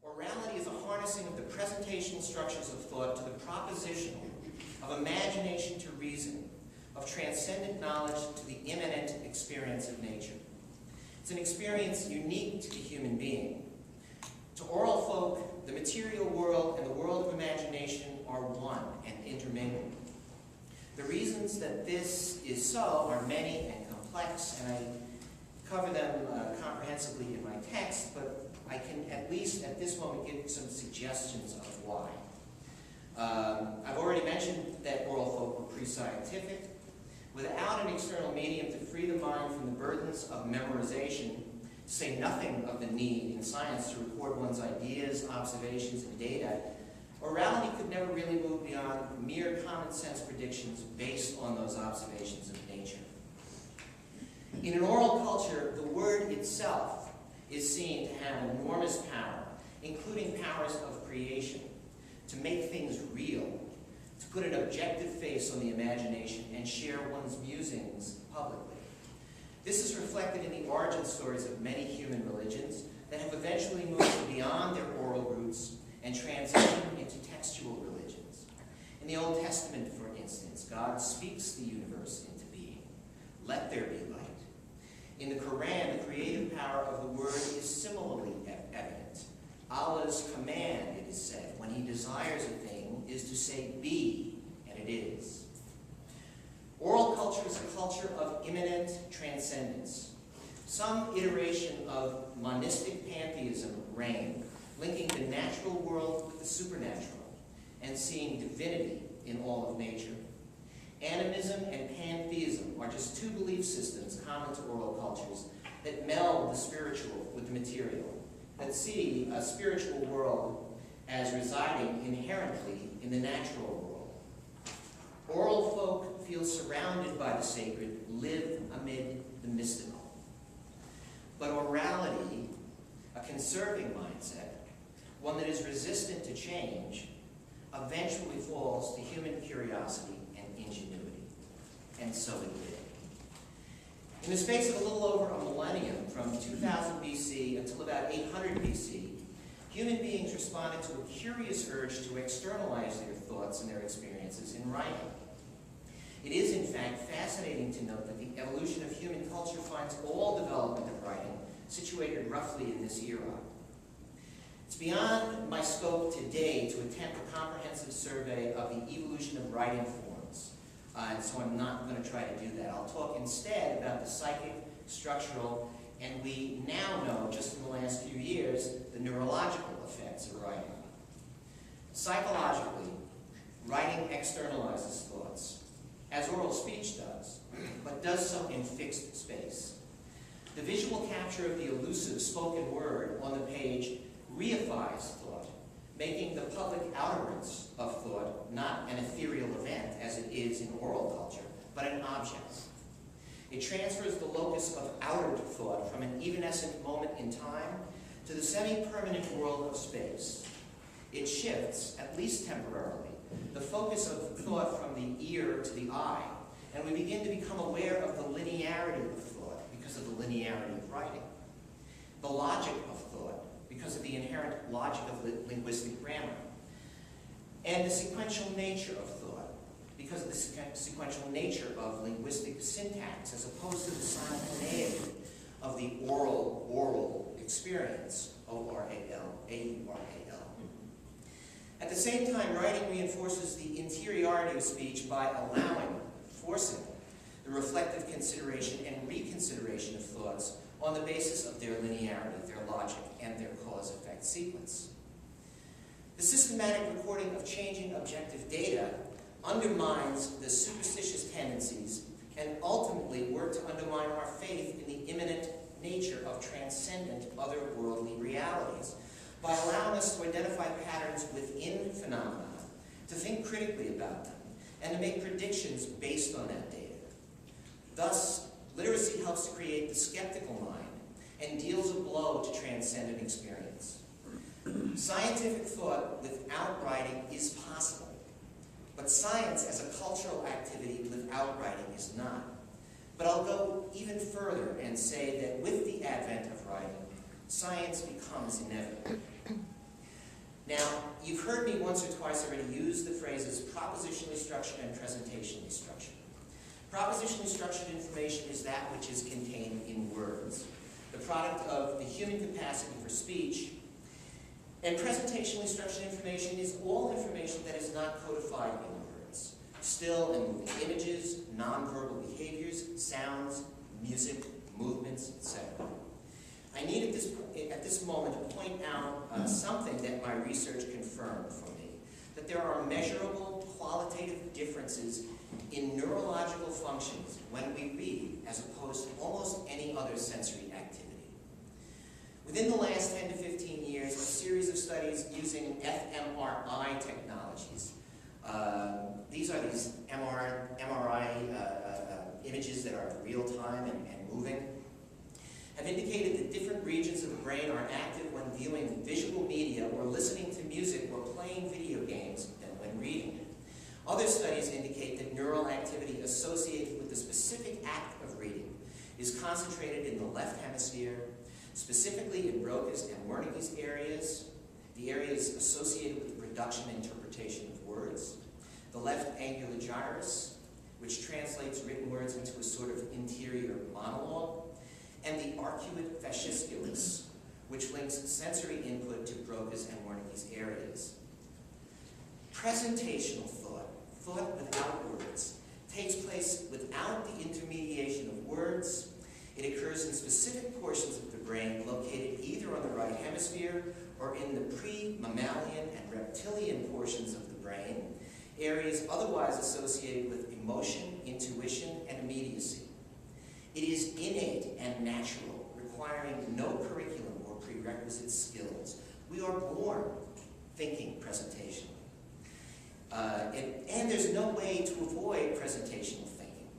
Orality is a harnessing of the presentational structures of thought to the proposition of imagination to reason, of transcendent knowledge to the immanent experience of nature. It's an experience unique to the human being. To oral folk, the material world and the world of imagination are one and intermingled. The reasons that this is so are many and complex, and I cover them comprehensively in my text, but I can at least at this moment give some suggestions of why. I've already mentioned that oral folk were pre-scientific. Without an external medium to free the mind from the burdens of memorization, to say nothing of the need in science to record one's ideas, observations, and data, orality could never really move beyond mere common sense predictions based on those observations of nature. In an oral culture, the word itself is seen to have enormous power, including powers of creation, to make things real, to put an objective face on the imagination and share one's musings publicly. This is reflected in the origin stories of many human religions that have eventually moved beyond their oral roots and transitioned into textual religions. In the Old Testament, for instance, God speaks the universe into being. Let there be light. In the Quran, the creative power of the word is similarly evident. Allah's command, it is said, when he desires a thing, is to say, be, and it is. Oral culture is a culture of immanent transcendence. Some iteration of monistic pantheism reign, linking the natural world with the supernatural, and seeing divinity in all of nature. Animism and pantheism are just two belief systems common to oral cultures that meld the spiritual with the material, that see a spiritual world as residing inherently in the natural world. Oral folk feel surrounded by the sacred, live amid the mystical. But orality, a conserving mindset, one that is resistant to change, eventually falls to human curiosity and ingenuity. And so it did. In the space of a little over a millennium, from 2000 BC until about 800 BC, human beings responded to a curious urge to externalize their thoughts and their experiences in writing. It is, in fact, fascinating to note that the evolution of human culture finds all development of writing situated roughly in this era. It's beyond my scope today to attempt a comprehensive survey of the evolution of writing forms, and so I'm not going to try to do that. I'll talk instead about the psychic, structural, and we now know, just in the last few years, the neurological effects of writing. Psychologically, writing externalizes thoughts, as oral speech does, but does so in fixed space. The visual capture of the elusive spoken word on the page reifies thought, making the public utterance of thought not an ethereal event, as it is in oral culture, but an object. It transfers the locus of outer thought from an evanescent moment in time to the semi-permanent world of space. It shifts, at least temporarily, the focus of thought from the ear to the eye, and we begin to become aware of the linearity of thought because of the linearity of writing, the logic of thought because of the inherent logic of linguistic grammar, and the sequential nature of thought because of the sequential nature of linguistic syntax as opposed to the simultaneity of the oral experience, O-R-A-L, A-U-R-A-L. At the same time, writing reinforces the interiority of speech by forcing the reflective consideration and reconsideration of thoughts on the basis of their linearity, their logic, and their cause-effect sequence. The systematic recording of changing objective data undermines the superstitious tendencies and ultimately work to undermine our faith in the immanent nature of transcendent otherworldly realities by allowing us to identify patterns within phenomena, to think critically about them, and to make predictions based on that data. Thus, literacy helps to create the skeptical mind and deals a blow to transcendent experience. Scientific thought without writing is possible, but science as a cultural activity without writing is not. But I'll go even further and say that with the advent of writing, science becomes inevitable. Now, you've heard me once or twice already use the phrases propositionally structured and presentationally structured. Propositionally structured information is that which is contained in words, the product of the human capacity for speech. And presentationally structured information is all information that is not codified in words. Still and moving images, nonverbal behaviors, sounds, music, movements, etc. I need at this moment to point out something that my research confirmed for me, that there are measurable qualitative differences in neurological functions when we read as opposed to almost any other sensory activity. Within the last 10 to 15 years, a series of studies using fMRI technologies, these are these MRI images that are real-time and moving, have indicated that different regions of the brain are active when viewing visual media or listening to music or playing video games than when reading. Other studies indicate that neural activity associated with the specific act of reading is concentrated in the left hemisphere, specifically in Broca's and Wernicke's areas, the areas associated with the production and interpretation of words, the left angular gyrus, which translates written words into a sort of interior monologue, and the arcuate fasciculus, which links sensory input to Broca's and Wernicke's areas. Presentational thought, thought without words, takes place without the intermediation of words. It occurs in specific portions of the brain located either on the right hemisphere or in the pre-mammalian and reptilian portions of the brain, areas otherwise associated with emotion, intuition, and immediacy. It is innate and natural, requiring no curriculum or prerequisite skills. We are born thinking presentationally. And there's no way to avoid presentational thinking.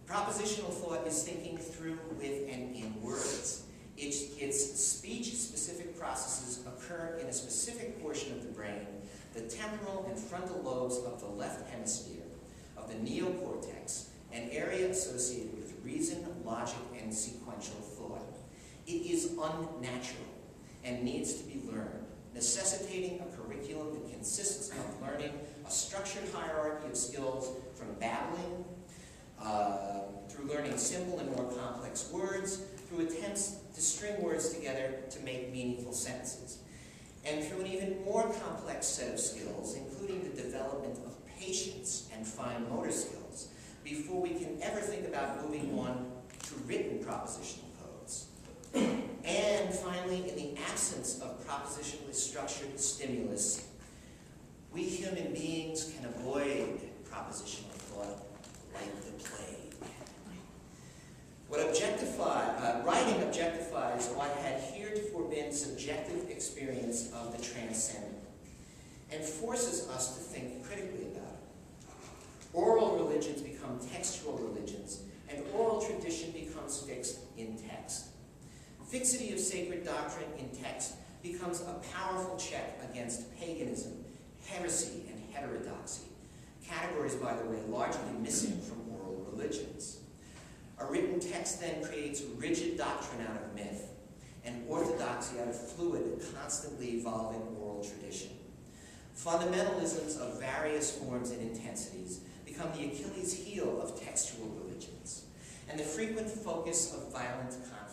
Propositional thought is thinking through with and in words. Its speech-specific processes occur in a specific portion of the brain, the temporal and frontal lobes of the left hemisphere, of the neocortex, an area associated with reason, logic, and sequential thought. It is unnatural and needs to be learned, necessitating a curriculum that consists of learning a structured hierarchy of skills from babbling, through learning simple and more complex words, through attempts to string words together to make meaningful sentences, and through an even more complex set of skills, including the development of patience and fine motor skills, before we can ever think about moving on to written propositional codes. And finally, in the absence of propositionally structured stimulus, we human beings can avoid propositional thought like the plague. Writing objectifies what had heretofore been subjective experience of the transcendent and forces us to think critically about it. Oral religions become textual religions, and oral tradition becomes fixed in text. Fixity of sacred doctrine in text becomes a powerful check against paganism, heresy, and heterodoxy, categories, by the way, largely missing from oral religions. A written text then creates rigid doctrine out of myth, and orthodoxy out of fluid, constantly evolving oral tradition. Fundamentalisms of various forms and intensities become the Achilles heel of textual religions, and the frequent focus of violent conflict.